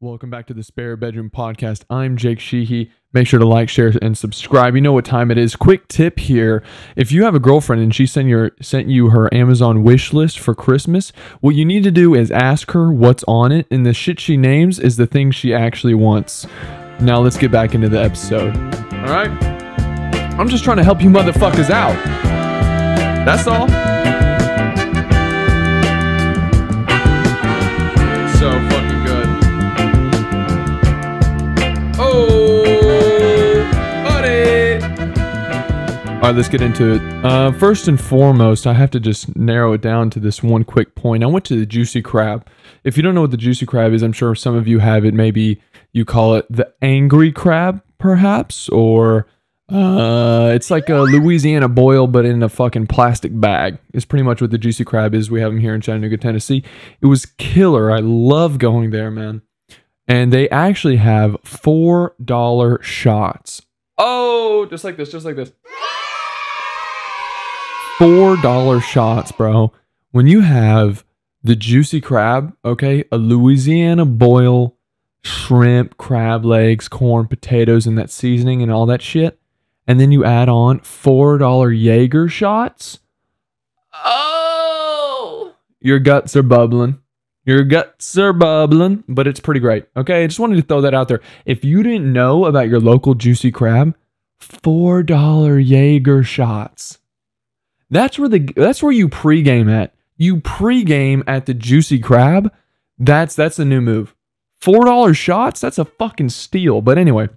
Welcome back to the Spare Bedroom Podcast. I'm Jake.shehee. Make sure to like, share, and subscribe. You know what time it is. Quick tip here. If you have a girlfriend and she sent you her Amazon wish list for Christmas, what you need to do is ask her what's on it, and the shit she names is the thing she actually wants. Now let's get back into the episode. All right? I'm just trying to help you motherfuckers out. That's all. So fucking good. Oh, buddy. All right, let's get into it. First and foremost, I have to just narrow it down to this one quick point. I went to the Juicy Crab. If you don't know what the Juicy Crab is, I'm sure some of you have it. Maybe you call it the Angry Crab, perhaps, or it's like a Louisiana boil, but in a fucking plastic bag. It's pretty much what the Juicy Crab is. We have them here in Chattanooga, Tennessee. It was killer. I love going there, man. And they actually have $4 shots. Oh, just like this, just like this. $4 shots, bro. When you have the Juicy Crab, okay, a Louisiana boil, shrimp, crab legs, corn, potatoes, and that seasoning and all that shit, and then you add on $4 Jaeger shots. Oh, your guts are bubbling. Your guts are bubbling, but it's pretty great. Okay, I just wanted to throw that out there. If you didn't know about your local Juicy Crab, $4 Jaeger shots. That's where you pregame at. You pregame at the Juicy Crab. That's the new move. $4 shots. That's a fucking steal. But anyway,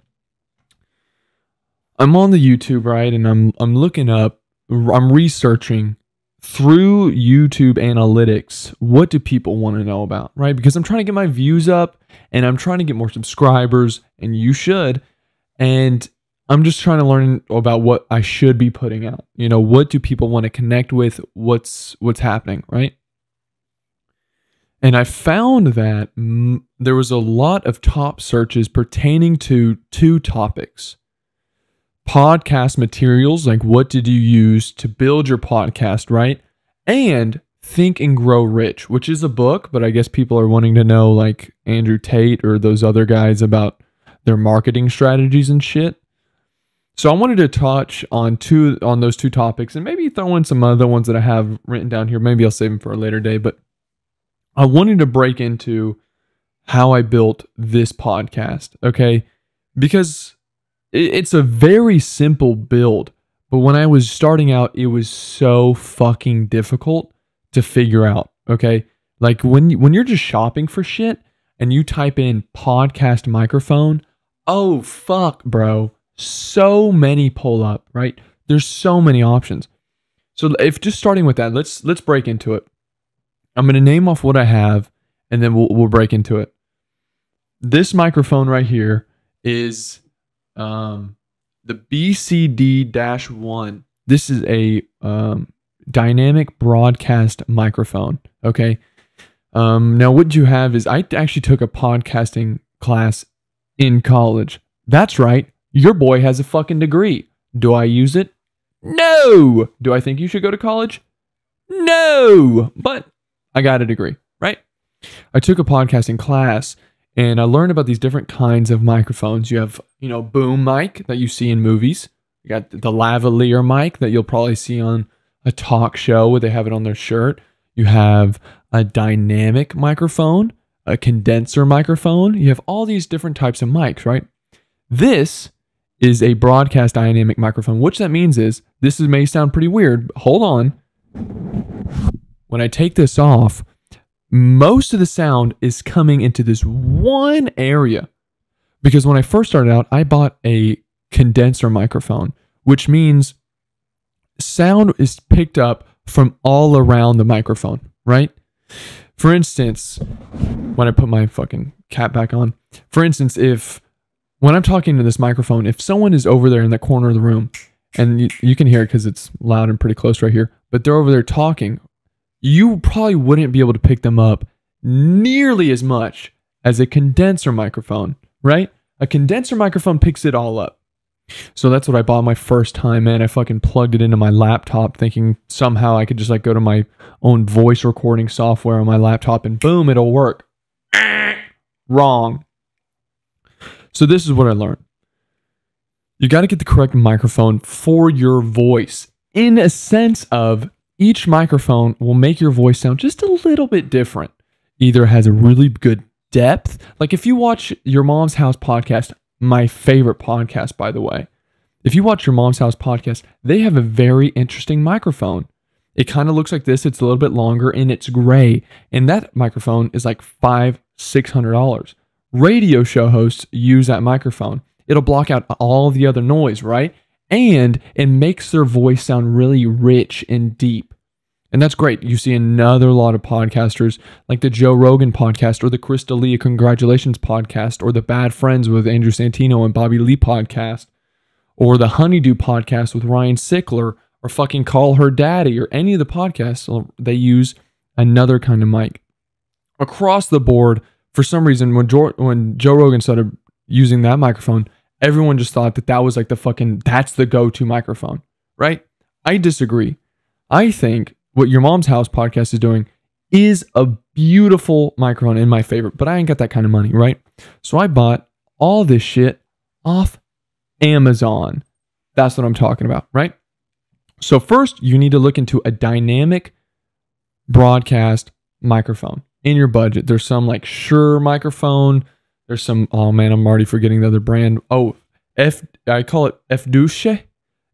I'm on the YouTube, right, and I'm looking up. I'm researching through YouTube analytics, what do people want to know about, right? Because I'm trying to get my views up and I'm trying to get more subscribers, and you should. And I'm just trying to learn about what I should be putting out. You know, what do people want to connect with? What's happening, right? And I found that there was a lot of top searches pertaining to two topics. Podcast materials, like what did you use to build your podcast, right? And Think and Grow Rich, which is a book, but I guess people are wanting to know, like Andrew Tate or those other guys, about their marketing strategies and shit. So I wanted to touch on those two topics, and maybe throw in some other ones that I have written down here. Maybe I'll save them for a later day, but I wanted to break into how I built this podcast, okay? Because it's a very simple build, but when I was starting out, it was so fucking difficult to figure out, okay? Like when you're just shopping for shit and you type in podcast microphone, oh fuck, bro. So many pull up, right? There's so many options. So if just starting with that, let's break into it. I'm going to name off what I have, and then we'll break into it. This microphone right here is the BCD-1. This is a dynamic broadcast microphone. Okay. Now what you have is, I actually took a podcasting class in college. That's right. Your boy has a fucking degree. Do I use it? No. Do I think you should go to college? No. But I got a degree, right? I took a podcasting class, and I learned about these different kinds of microphones. You have, boom mic that you see in movies. You got the lavalier mic that you'll probably see on a talk show where they have it on their shirt. You have a dynamic microphone, a condenser microphone. You have all these different types of mics, right? This is a broadcast dynamic microphone. Which that means is, this may sound pretty weird, but hold on. When I take this off, most of the sound is coming into this one area. Because when I first started out, I bought a condenser microphone, which means sound is picked up from all around the microphone, right? For instance, when I put my fucking cap back on, for instance, when I'm talking to this microphone, if someone is over there in that corner of the room, and you can hear it because it's loud and pretty close right here, but they're over there talking, you probably wouldn't be able to pick them up nearly as much as a condenser microphone, right? A condenser microphone picks it all up. So that's what I bought my first time, man. I fucking plugged it into my laptop thinking somehow I could just go to my own voice recording software on my laptop and boom, it'll work. Wrong. So this is what I learned. You got to get the correct microphone for your voice, in a sense of each microphone will make your voice sound just a little bit different. Either has a really good depth. Like if you watch Your Mom's House podcast, my favorite podcast, by the way. If you watch Your Mom's House podcast, they have a very interesting microphone. It kind of looks like this. It's a little bit longer and it's gray. And that microphone is like $500-$600. Radio show hosts use that microphone. It'll block out all the other noise, right? And it makes their voice sound really rich and deep. And that's great. You see another lot of podcasters like the Joe Rogan podcast or the Chris D'Elia Congratulations podcast or the Bad Friends with Andrew Santino and Bobby Lee podcast or the Honeydew podcast with Ryan Sickler or fucking Call Her Daddy or any of the podcasts. They use another kind of mic. Across the board, for some reason, when Joe Rogan started using that microphone, everyone just thought that was like that's the go-to microphone, right? I disagree. I think what Your Mom's House podcast is doing is a beautiful microphone and my favorite, but I ain't got that kind of money, right? So I bought all this shit off Amazon. That's what I'm talking about, right? So first, you need to look into a dynamic broadcast microphone in your budget. There's some like Shure microphone. There's some, oh man, I'm already forgetting the other brand. Oh, I call it F-Douche.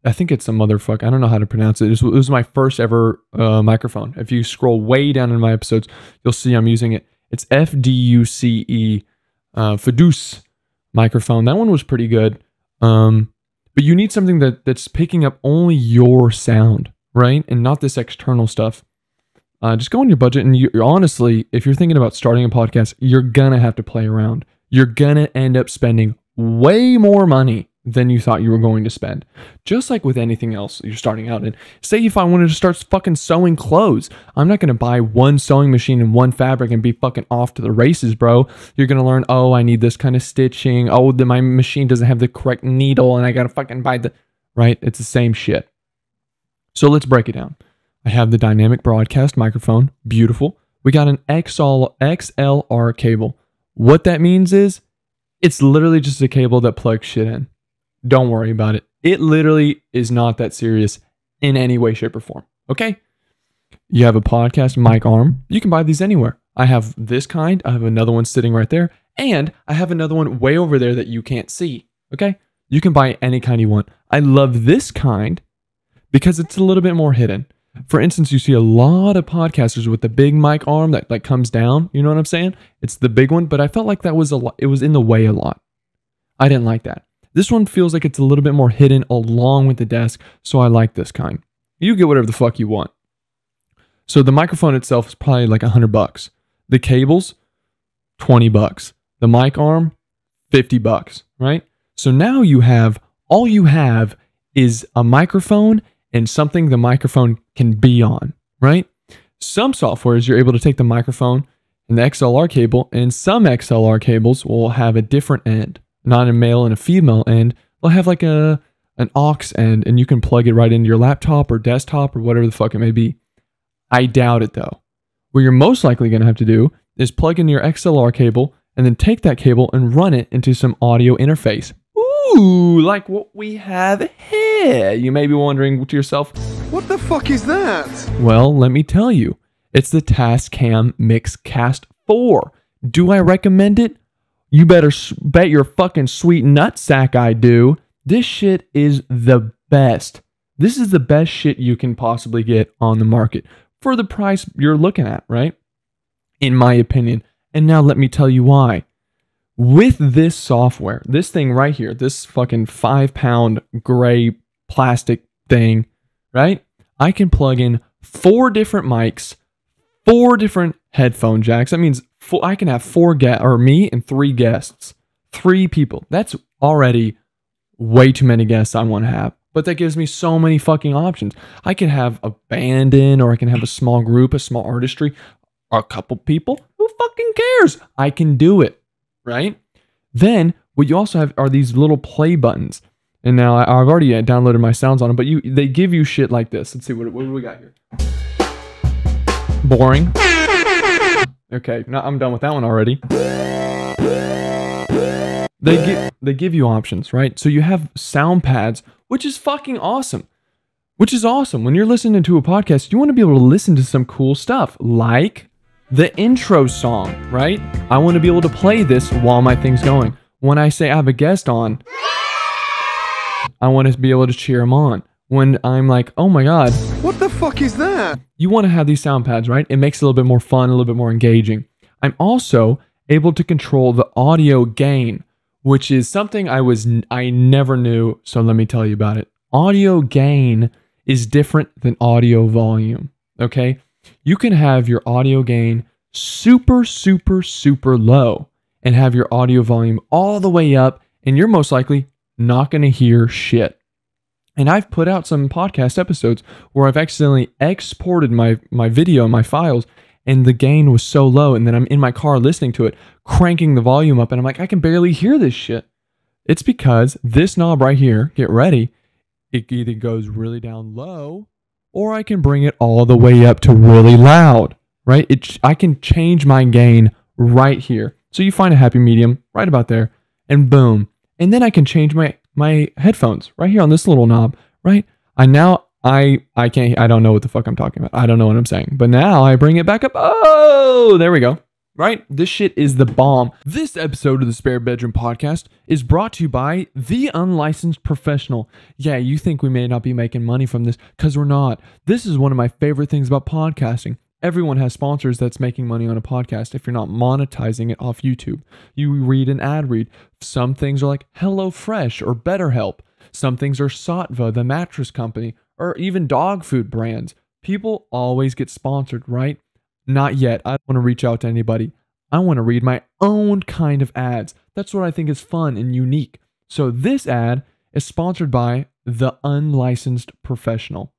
I think it's some motherfucker. I don't know how to pronounce it. It was my first ever microphone. If you scroll way down in my episodes, you'll see I'm using it. It's F-D-U-C-E, Fiduce microphone. That one was pretty good. But you need something that's picking up only your sound, right? And not this external stuff. Just go on your budget. And you're honestly, if you're thinking about starting a podcast, you're going to have to play around. You're going to end up spending way more money than you thought you were going to spend. Just like with anything else you're starting out in. Say if I wanted to start fucking sewing clothes, I'm not going to buy one sewing machine and one fabric and be fucking off to the races, bro. You're going to learn, oh, I need this kind of stitching. Oh, my machine doesn't have the correct needle and I got to fucking buy right? It's the same shit. So let's break it down. I have the dynamic broadcast microphone. Beautiful. We got an XLR cable. What that means is it's literally just a cable that plugs shit in. Don't worry about it. It literally is not that serious in any way, shape, or form. Okay? You have a podcast mic arm. You can buy these anywhere. I have this kind. I have another one sitting right there. And I have another one way over there that you can't see. Okay? You can buy any kind you want. I love this kind because it's a little bit more hidden. For instance, you see a lot of podcasters with the big mic arm that like comes down. You know what I'm saying? It's the big one, but I felt like that was it was in the way a lot. I didn't like that. This one feels like it's a little bit more hidden along with the desk, so I like this kind. You get whatever the fuck you want. So the microphone itself is probably like $100. The cables, $20. The mic arm, $50, right? So now all you have is a microphone and something the microphone can be on, right? Some softwares, you're able to take the microphone and the XLR cable, and some XLR cables will have a different end, not a male and a female end. They'll have like an aux end, and you can plug it right into your laptop or desktop or whatever the fuck it may be. I doubt it though. What you're most likely going to have to do is plug in your XLR cable and then take that cable and run it into some audio interface. Ooh, like what we have here. You may be wondering to yourself, what the fuck is that? Well, let me tell you. It's the TASCAM MIXCAST 4. Do I recommend it? You better bet your fucking sweet nutsack I do. This shit is the best. This is the best shit you can possibly get on the market for the price you're looking at, right? In my opinion. And now let me tell you why. With this software, this thing right here, this fucking 5-pound gray plastic thing, right? I can plug in 4 different mics, 4 different headphone jacks. That means I can have 4 guests, or me and 3 guests, 3 people. That's already way too many guests I want to have. But that gives me so many fucking options. I can have a band in, or I can have a small group, a small artistry, or a couple people. Who fucking cares? I can do it. Right? Then what you also have are these little play buttons. And now I've already downloaded my sounds on them, but they give you shit like this. Let's see, what do we got here? Boring. Okay, now I'm done with that one already. They give you options, right? So you have sound pads, which is fucking awesome. Which is awesome. When you're listening to a podcast, you want to be able to listen to some cool stuff, like the intro song, right? I want to be able to play this while my thing's going. When I say I have a guest on, I want to be able to cheer them on. When I'm like, oh my God, What the fuck is that? you want to have these sound pads, right? It makes it a little bit more fun, a little bit more engaging. I'm also able to control the audio gain, which is something I never knew. So let me tell you about it. Audio gain is different than audio volume. Okay. You can have your audio gain super, super, super low and have your audio volume all the way up, and you're most likely not going to hear shit. And I've put out some podcast episodes where I've accidentally exported my video, my files, and the gain was so low. And then I'm in my car listening to it, cranking the volume up, and I'm like, I can barely hear this shit. It's because this knob right here, get ready, it either goes really down low or I can bring it all the way up to really loud, right? I can change my gain right here. So you find a happy medium right about there, and boom. And then I can change my headphones right here on this little knob, right? I don't know what the fuck I'm talking about. I don't know what I'm saying. But now I bring it back up. Oh, there we go. Right? This shit is the bomb. This episode of the Spare Bedroom Podcast is brought to you by The Unlicensed Professional. Yeah, you think we may not be making money from this, because we're not. This is one of my favorite things about podcasting. Everyone has sponsors that's making money on a podcast if you're not monetizing it off YouTube. You read an ad read. Some things are like HelloFresh or BetterHelp. Some things are Satva, the mattress company, or even dog food brands. People always get sponsored, right? Not yet. I don't want to reach out to anybody. I want to read my own kind of ads. That's what I think is fun and unique. So this ad is sponsored by The Unlicensed Professional.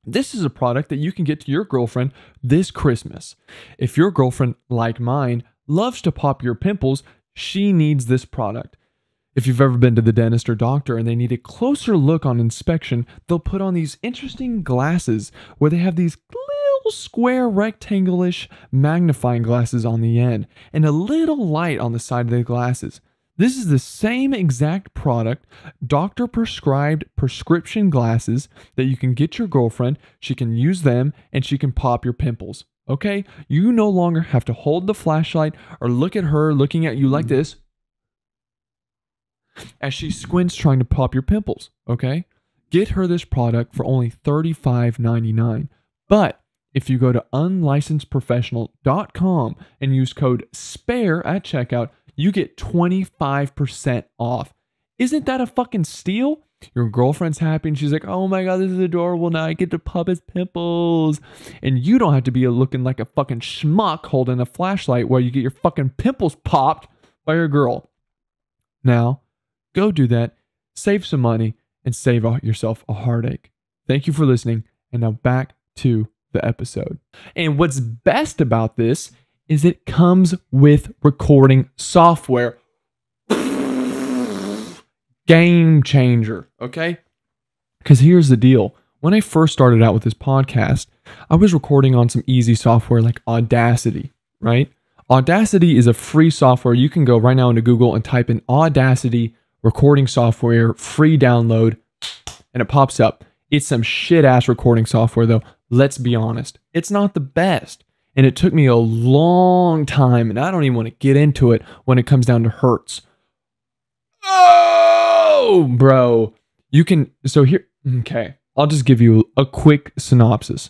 This is a product that you can get to your girlfriend this Christmas. If your girlfriend, like mine, loves to pop your pimples, she needs this product. If you've ever been to the dentist or doctor and they need a closer look on inspection, they'll put on these interesting glasses where they have these little square rectangle-ish magnifying glasses on the end and a little light on the side of the glasses. This is the same exact product, doctor prescribed prescription glasses that you can get your girlfriend. She can use them and she can pop your pimples. Okay? You no longer have to hold the flashlight or look at her looking at you like this as she squints trying to pop your pimples. Okay? Get her this product for only $35.99. But if you go to unlicensedprofessional.com and use code SPARE at checkout, you get 25% off. Isn't that a fucking steal? Your girlfriend's happy and she's like, oh my God, this is adorable. Now I get to pop his pimples. And you don't have to be looking like a fucking schmuck holding a flashlight while you get your fucking pimples popped by your girl. Now, go do that, save some money, and save yourself a heartache. Thank you for listening. And now back to the episode. And what's best about this is it comes with recording software. Game changer, okay? Because here's the deal. When I first started out with this podcast, I was recording on some easy software like Audacity, right? Audacity is a free software. You can go right now into Google and type in Audacity recording software, free download, and it pops up. It's some shit-ass recording software, though. Let's be honest. It's not the best. And it took me a long time, and I don't even want to get into it when it comes down to hertz. Oh, bro. Okay, I'll just give you a quick synopsis.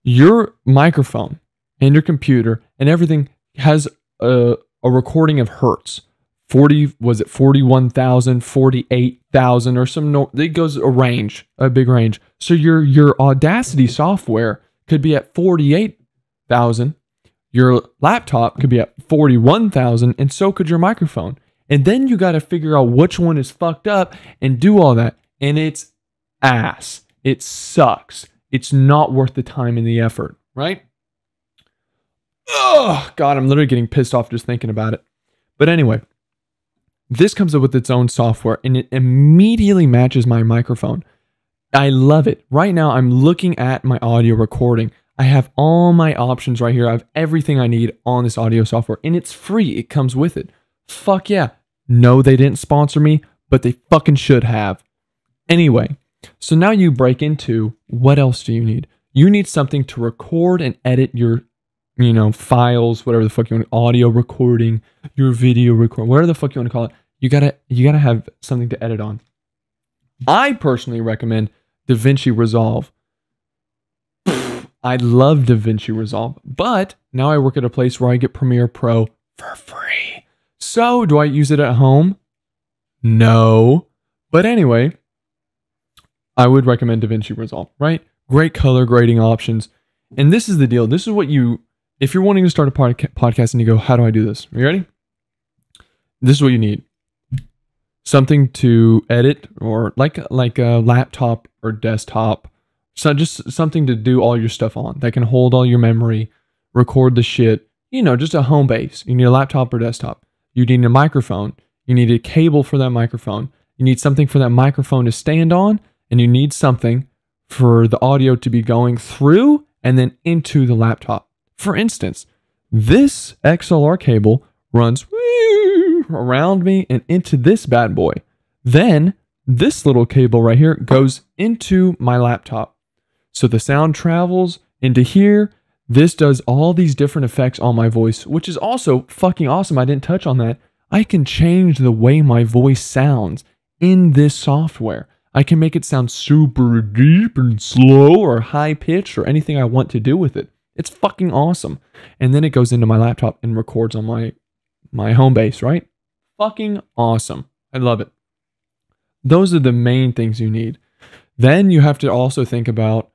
Your microphone and your computer and everything has a recording of hertz. 41,000, 48,000, or it goes a big range. So your Audacity software could be at 48,000. Your laptop could be at 41,000, and so could your microphone. And then you got to figure out which one is fucked up and do all that. And it's ass. It sucks. It's not worth the time and the effort, right? Oh, God, I'm literally getting pissed off just thinking about it. But anyway, this comes up with its own software, and it immediately matches my microphone. I love it. Right now, I'm looking at my audio recording. I have all my options right here. I have everything I need on this audio software, and it's free. It comes with it. Fuck yeah. No, they didn't sponsor me, but they fucking should have. Anyway, so now you break into what else do you need? You need something to record and edit your, files, whatever the fuck you want, audio recording, your video record, whatever the fuck you want to call it. You gotta have something to edit on. I personally recommend DaVinci Resolve. I love DaVinci Resolve, but now I work at a place where I get Premiere Pro for free. So, do I use it at home? No. But anyway, I would recommend DaVinci Resolve, right? Great color grading options. And this is the deal. This is what if you're wanting to start a podcast and you go, how do I do this? Are you ready? This is what you need. Something to edit, or like a laptop or desktop. So just something to do all your stuff on that can hold all your memory, record the shit, just a home base. You need a laptop or desktop. You need a microphone. You need a cable for that microphone. You need something for that microphone to stand on, and you need something for the audio to be going through and then into the laptop. For instance, this XLR cable runs around me and into this bad boy. Then this little cable right here goes into my laptop. So the sound travels into here. This does all these different effects on my voice, which is also fucking awesome. I didn't touch on that. I can change the way my voice sounds in this software. I can make it sound super deep and slow or high pitched or anything I want to do with it. It's fucking awesome. And then it goes into my laptop and records on my home base, right? Fucking awesome. I love it. Those are the main things you need. Then you have to also think about,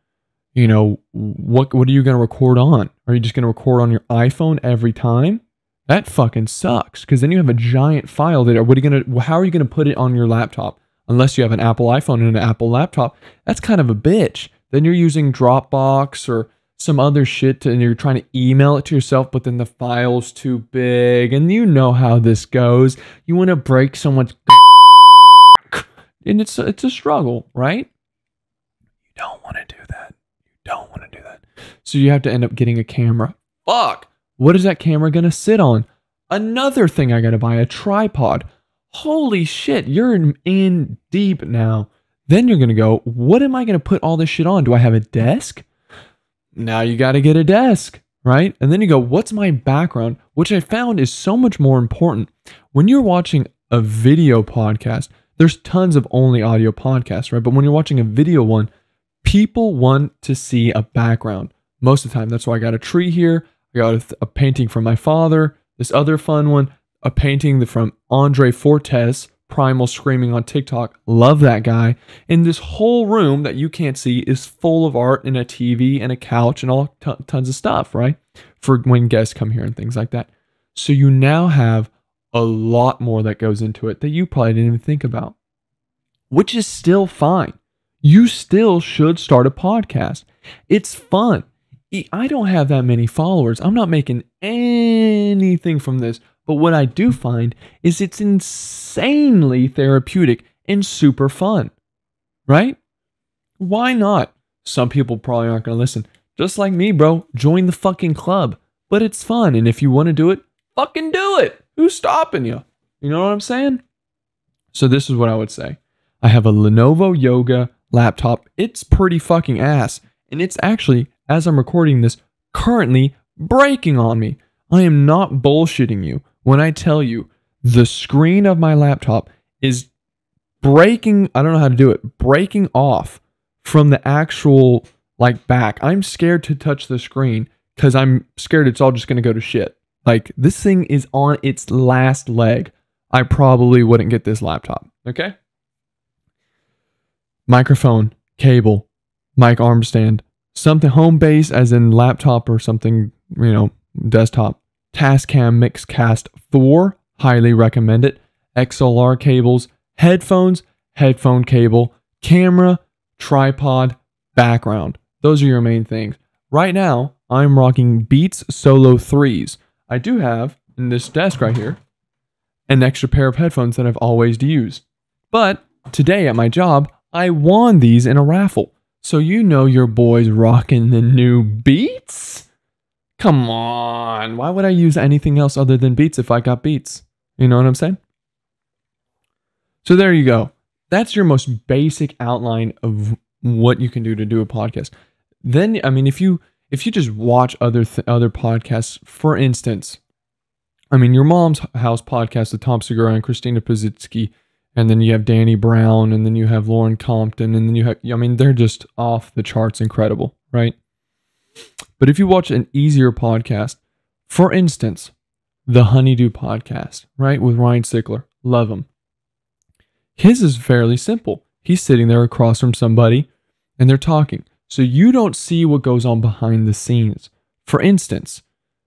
what are you going to record on? Are you just going to record on your iPhone every time? That fucking sucks, because then you have a giant file there. How are you going to put it on your laptop? Unless you have an Apple iPhone and an Apple laptop, that's kind of a bitch. Then you're using Dropbox or some other shit and you're trying to email it to yourself, but then the file's too big, and you know how this goes. You want to break someone's and it's a struggle, right? You don't want to do that. So you have to end up getting a camera. Fuck! What is that camera gonna sit on? Another thing I gotta buy, a tripod. Holy shit, you're in deep now. Then you're gonna go, what am I gonna put all this shit on? Do I have a desk? Now you gotta get a desk, right? And then you go, what's my background? Which I found is so much more important. When you're watching a video podcast, there's tons of only audio podcasts, right? But when you're watching a video one, people want to see a background most of the time. That's why I got a tree here. I got a painting from my father. This other fun one, a painting from Andre Fortes, Primal Screaming on TikTok. Love that guy. And this whole room that you can't see is full of art and a TV and a couch and all tons of stuff, right? For when guests come here and things like that. So you now have a lot more that goes into it that you probably didn't even think about, which is still fine. You still should start a podcast. It's fun. I don't have that many followers. I'm not making anything from this. But what I do find is it's insanely therapeutic and super fun, right? Why not? Some people probably aren't going to listen. Just like me, bro. Join the fucking club. But it's fun. And if you want to do it, fucking do it. Who's stopping you? You know what I'm saying? So this is what I would say. I have a Lenovo Yoga laptop. It's pretty fucking ass. And it's actually, as I'm recording this, currently breaking on me. I am not bullshitting you when I tell you the screen of my laptop is breaking. I don't know how to do it. Breaking off from the actual back. I'm scared to touch the screen because I'm scared it's all just going to go to shit. This thing is on its last leg. I probably wouldn't get this laptop. Okay. Microphone, cable, mic arm stand, something home base as in laptop or something, desktop. TASCAM MIXCAST 4, highly recommend it. XLR cables, headphones, headphone cable, camera, tripod, background. Those are your main things. Right now, I'm rocking Beats Solo 3s. I do have, in this desk right here, an extra pair of headphones that I've always used. But today at my job, I won these in a raffle. So your boy's rocking the new Beats? Come on. Why would I use anything else other than Beats if I got Beats? You know what I'm saying? So there you go. That's your most basic outline of what you can do to do a podcast. Then, I mean, if you just watch other podcasts, for instance, I mean, your mom's house podcast with Tom Segura and Christina Pazitsky, and then you have Danny Brown, and then you have Lauren Compton, and then you have, I mean, they're just off the charts incredible, right? But if you watch an easier podcast, for instance, the Honeydew podcast, right, with Ryan Sickler, love him. His is fairly simple. He's sitting there across from somebody, and they're talking. So you don't see what goes on behind the scenes. For instance,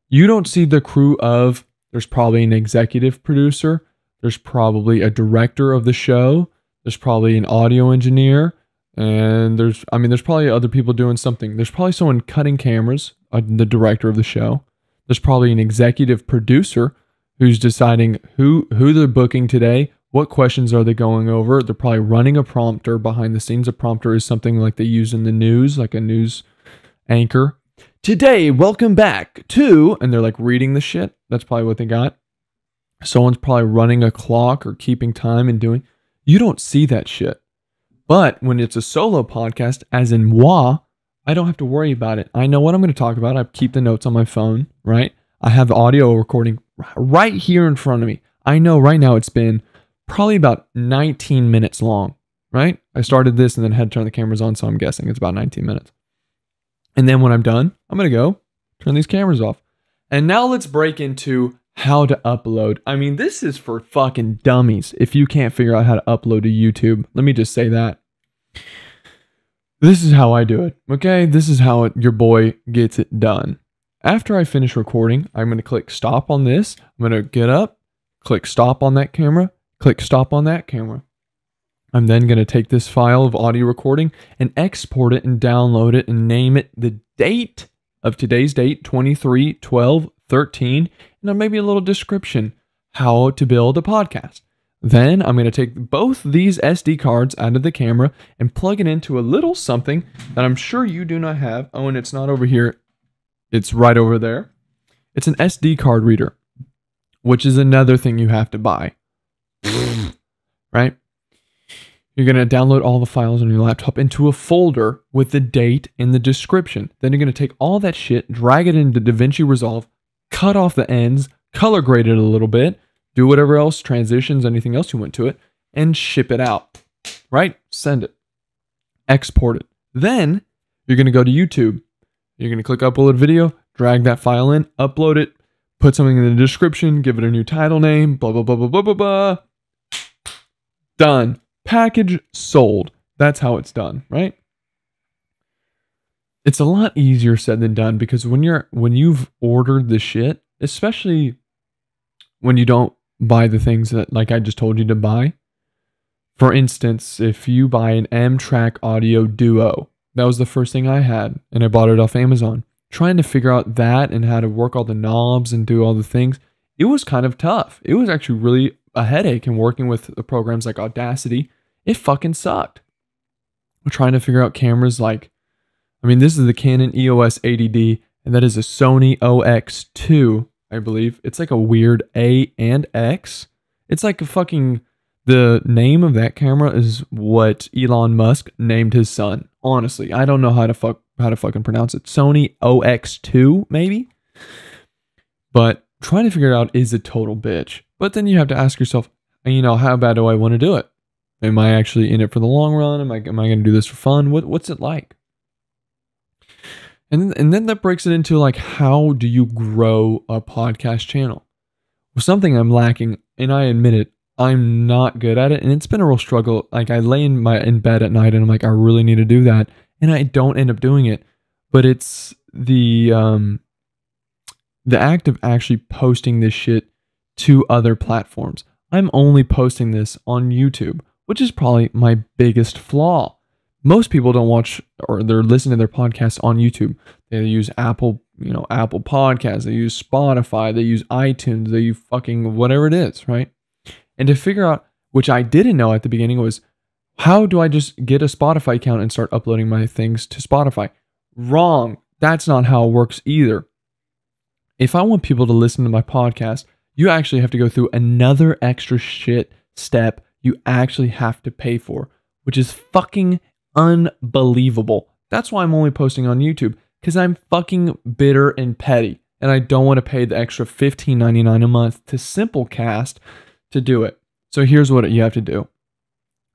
you don't see the crew of, there's probably an executive producer, there's probably a director of the show, there's probably an audio engineer, and there's probably other people doing something. There's probably someone cutting cameras, the director of the show. There's probably an executive producer who's deciding who they're booking today, what questions are they going over. They're probably running a prompter behind the scenes. A prompter is something like they use in the news, like a news anchor. Today, welcome back to, and they're like reading the shit. That's probably what they got. Someone's probably running a clock or keeping time and doing. You don't see that shit. But when it's a solo podcast, as in moi, I don't have to worry about it. I know what I'm going to talk about. I keep the notes on my phone, right? I have the audio recording right here in front of me. I know right now it's been probably about 19 minutes long, right? I started this and then had to turn the cameras on, so I'm guessing it's about 19 minutes. And then when I'm done, I'm going to go turn these cameras off. And now let's break into how to upload. I mean, this is for fucking dummies if you can't figure out how to upload to YouTube. Let me just say that. This is how I do it, okay? This is how your boy gets it done. After I finish recording, I'm going to click stop on this. I'm going to get up, click stop on that camera, click stop on that camera. I'm then going to take this file of audio recording and export it and download it and name it the date of today's date, 23/12/13, and maybe a little description, how to build a podcast. Then I'm going to take both these SD cards out of the camera and plug it into a little something that I'm sure you do not have. Oh, and it's not over here. It's right over there. It's an SD card reader, which is another thing you have to buy. Right? You're going to download all the files on your laptop into a folder with the date in the description. Then you're going to take all that shit, drag it into DaVinci Resolve, cut off the ends, color grade it a little bit, do whatever else, transitions, anything else you want to it, and ship it out. Right? Send it. Export it. Then you're going to go to YouTube. You're going to click upload video, drag that file in, upload it, put something in the description, give it a new title name, blah, blah, blah, blah, blah, blah, blah. Done. Package sold. That's how it's done, right? It's a lot easier said than done because when you've ordered the shit, especially when you don't buy the things that like I just told you to buy. For instance, if you buy an M-Track Audio Duo, that was the first thing I had, and I bought it off Amazon. Trying to figure out that and how to work all the knobs and do all the things, it was kind of tough. It was actually really a headache, and working with the programs like Audacity, it fucking sucked. We're trying to figure out cameras like, I mean, this is the Canon EOS 80D, and that is a Sony OX2, I believe. It's like a weird A and X. It's like a fucking, the name of that camera is what Elon Musk named his son. Honestly, I don't know how to fucking pronounce it. Sony OX2, maybe? But trying to figure it out is a total bitch. But then you have to ask yourself, you know, how bad do I want to do it? Am I actually in it for the long run? Am I going to do this for fun? What's it like? And then that breaks it into like, how do you grow a podcast channel? Well, something I'm lacking, and I admit it, I'm not good at it, and it's been a real struggle. Like I lay in bed at night and I'm like, I really need to do that, and I don't end up doing it. But it's the act of actually posting this shit to other platforms. I'm only posting this on YouTube, which is probably my biggest flaw. Most people don't watch or they're listening to their podcasts on YouTube. They use Apple Podcasts, they use Spotify, they use iTunes, they use fucking whatever it is, right? And to figure out, which I didn't know at the beginning, was how do I just get a Spotify account and start uploading my things to Spotify? Wrong. That's not how it works either. If I want people to listen to my podcast, you actually have to go through another extra shit step you actually have to pay for, which is fucking unbelievable. That's why I'm only posting on YouTube, because I'm fucking bitter and petty, and I don't want to pay the extra $15.99 a month to Simplecast to do it. So here's what you have to do.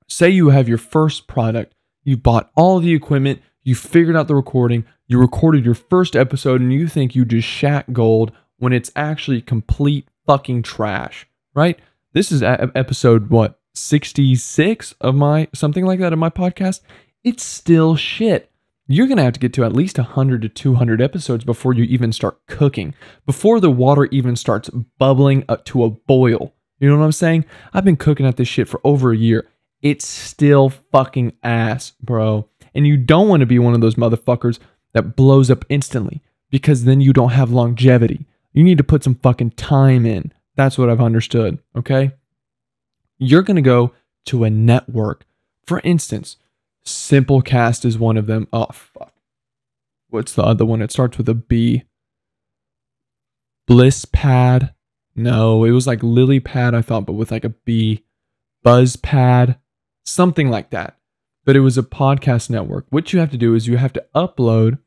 Say you have your first product, you bought all the equipment, you figured out the recording, you recorded your first episode, and you think you just shat gold when it's actually complete fucking trash, right? This is episode, 66 of my, something like that, of my podcast. It's still shit. You're going to have to get to at least 100 to 200 episodes before you even start cooking, before the water even starts bubbling up to a boil. You know what I'm saying? I've been cooking at this shit for over a year. It's still fucking ass, bro. And you don't want to be one of those motherfuckers that blows up instantly, because then you don't have longevity. You need to put some fucking time in. That's what I've understood, okay? You're going to go to a network. For instance, Simplecast is one of them. Oh, fuck. What's the other one? It starts with a B. BlissPad. No, it was like LilyPad, I thought, but with like a B. BuzzPad. Something like that. But it was a podcast network. What you have to do is you have to upload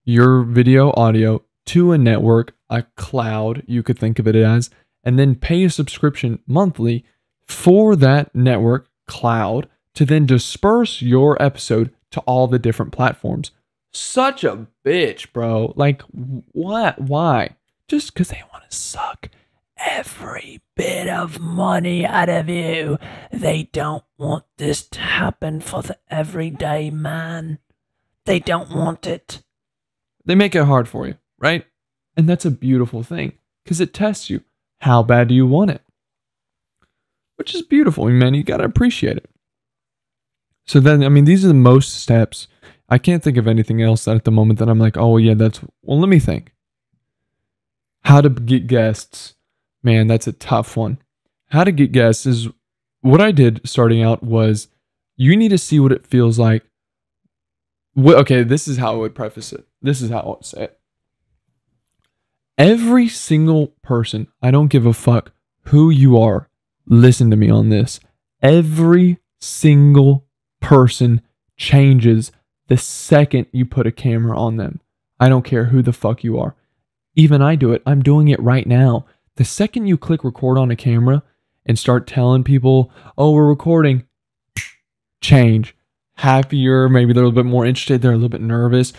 your video audio to a network, a cloud, you could think of it as, and then pay a subscription monthly for that network cloud to then disperse your episode to all the different platforms. Such a bitch, bro. Like, what? Why? Just because they want to suck every bit of money out of you. They don't want this to happen for the everyday man. They don't want it. They make it hard for you, right? And that's a beautiful thing, because it tests you. How bad do you want it? Which is beautiful, man. You got to appreciate it. So then, I mean, these are the most steps. I can't think of anything else at the moment that I'm like, oh, yeah, well, let me think. How to get guests. Man, that's a tough one. How to get guests is what I did starting out was you need to see what it feels like. Okay, this is how I would preface it. This is how I would say it. Every single person, I don't give a fuck who you are, listen to me on this. Every single person changes the second you put a camera on them. I don't care who the fuck you are. Even I do it. I'm doing it right now. The second you click record on a camera and start telling people, oh, we're recording, change. Happier, maybe they're a little bit more interested, they're a little bit nervous,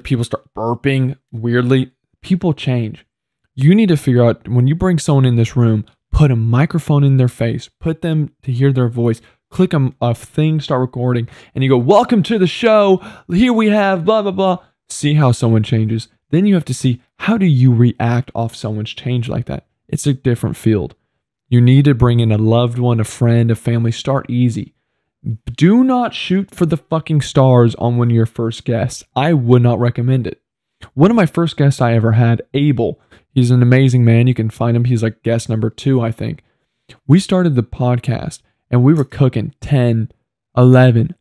people start burping weirdly. People change. You need to figure out, when you bring someone in this room, put a microphone in their face, put them to hear their voice, click a thing, start recording, and you go, welcome to the show, here we have blah, blah, blah. See how someone changes. Then you have to see, how do you react off someone's change like that? It's a different field. You need to bring in a loved one, a friend, a family. Start easy. Do not shoot for the fucking stars on one of your first guests. I would not recommend it. One of my first guests I ever had, Abel. He's an amazing man. You can find him. He's like guest number 2, I think. We started the podcast and we were cooking 10, 11,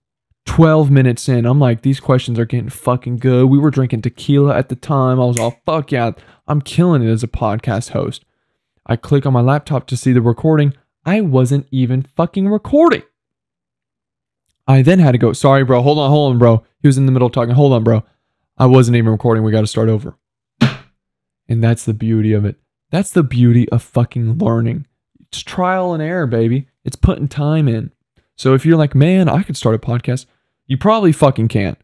12 minutes in. I'm like, these questions are getting fucking good. We were drinking tequila at the time. I was all, fuck yeah, I'm killing it as a podcast host. I click on my laptop to see the recording. I wasn't even fucking recording. I then had to go, sorry, bro. Hold on, bro. He was in the middle of talking. Hold on, bro. I wasn't even recording. We got to start over. And that's the beauty of it. That's the beauty of fucking learning. It's trial and error, baby. It's putting time in. So if you're like, man, I could start a podcast, you probably fucking can't.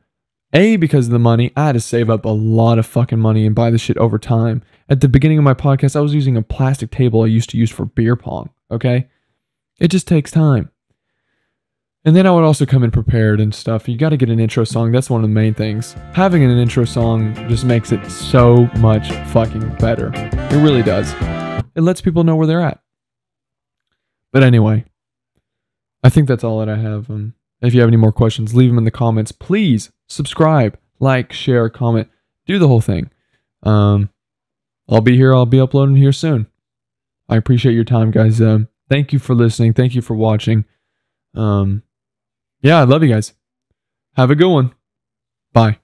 A, because of the money. I had to save up a lot of fucking money and buy this shit over time. At the beginning of my podcast, I was using a plastic table I used to use for beer pong, okay? It just takes time. And then I would also come in prepared and stuff. You got to get an intro song. That's one of the main things. Having an intro song just makes it so much fucking better. It really does. It lets people know where they're at. But anyway, I think that's all that I have. If you have any more questions, leave them in the comments. Please subscribe, like, share, comment, do the whole thing. I'll be here. I'll be uploading here soon. I appreciate your time, guys. Thank you for listening. Thank you for watching. Yeah, I love you guys. Have a good one. Bye.